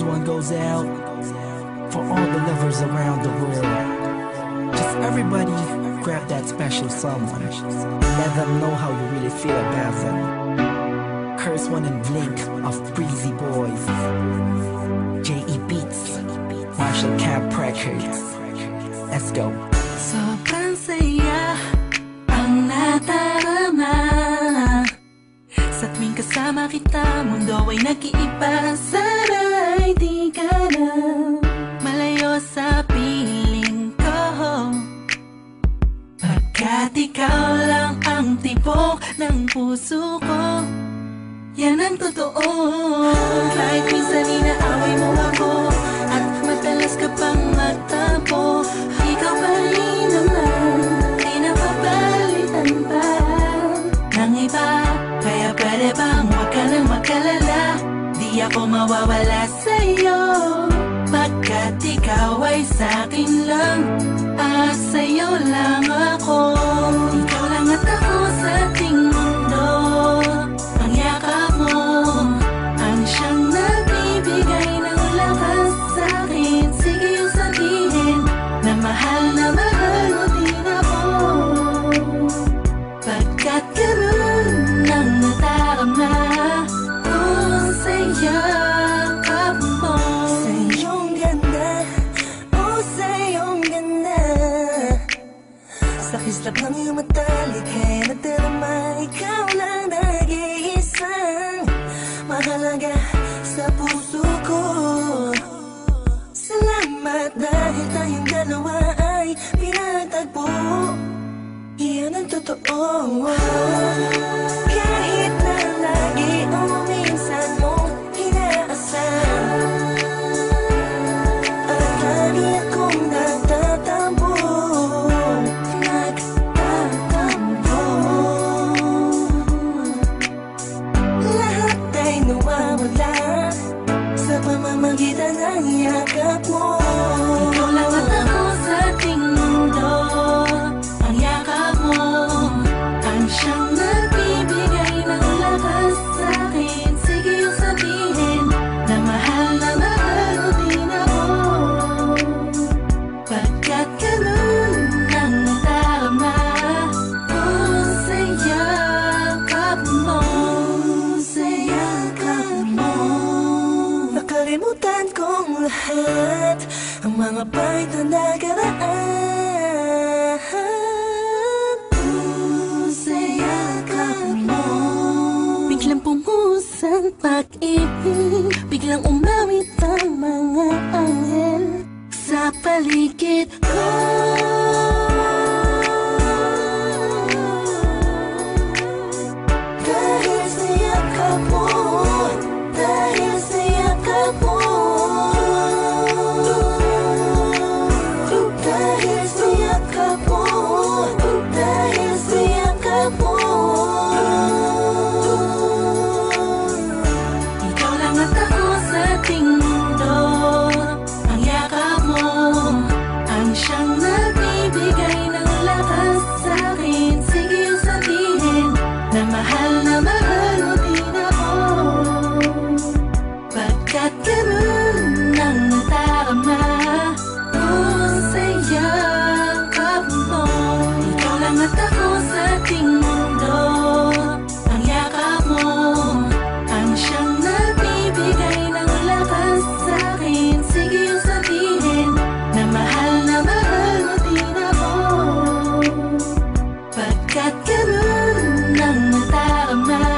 one goes out for all the lovers around the world. Just everybody grab that special someone. Let them know how you really feel about them. Curse One and Blink of Breezy Boys. J.E. Beats, Marshall Camp Records. Let's go. Sobrang saya ang natarama sa tuwing kasama kita. Mundo ay nag-iiba. Sana'y di ka na malayo sa piling ko, pagkat ikaw lang ang tibok ng puso ko. Yan ang totoo. Kahit minsan inaaway mo ako at madalas ka pang magtampo, ikaw pa rin naman, di napapalitan pa ng iba. Kaya pwede bang wag ka nang mag-alala, di ako mawawala sa'yo, pagkat ikaw ay sa'kin lang at sa'yo lang ako. Ikaw lang at ako sa ating mundo. Ang yakap mo ang siyang nagbibigay ng lakas sa'kin. Sige yung sabihin na mahal mo din ako, pagkat ganun ang nadarama ko sa yakap mo. Sa iyong ganda, oh sa iyong ganda, sa kislap ng iyong mata, likha'y nadarama. Ikaw lang nag-iisang mahalaga sa puso ko. Salamat dahil tayong dalawa ay pinagtagpo. Iyan ang totoo. Kahit na lagi o minsan mong inaasahan, at lagi akong nagtatampo. Lahat ay nawawala sa pamamagitan ng yakap mo. Ikaw lang at ako sa ating mundo. Ang yakap mo ang siyang nagbibigay ng lakas sa'kin. Sige yung sabihin na mahal mo din ako, pagkat ganun ang nadarama ko sa yakap mo. Sa yakap mo, nakalimutan kong lahat ang mga pahit na nakaraan. Sa yakap mo, biglang pumuhos ang pag-ibig, biglang umawit ang mga anghel sa paligid ko. Dahil sa yakap mo, dahil sa yakap mo, dahil sa yakap mo, dahil sa yakap mo. Ikaw lang at ako sa ating mundo. Ang yakap mo ang siyang nagbibigay ng lakas sa'kin. Sige yung sabihin na mahal mo din ako, pagkat ganun ang nadarama ko sa yakap mo. Ikaw lang at ako sa ating mundo. Ang yakap mo ang siyang nagbibigay ng lakas sa'kin. Sige yung sabihin na mahal mo din ako, pagkat ganun ang nadarama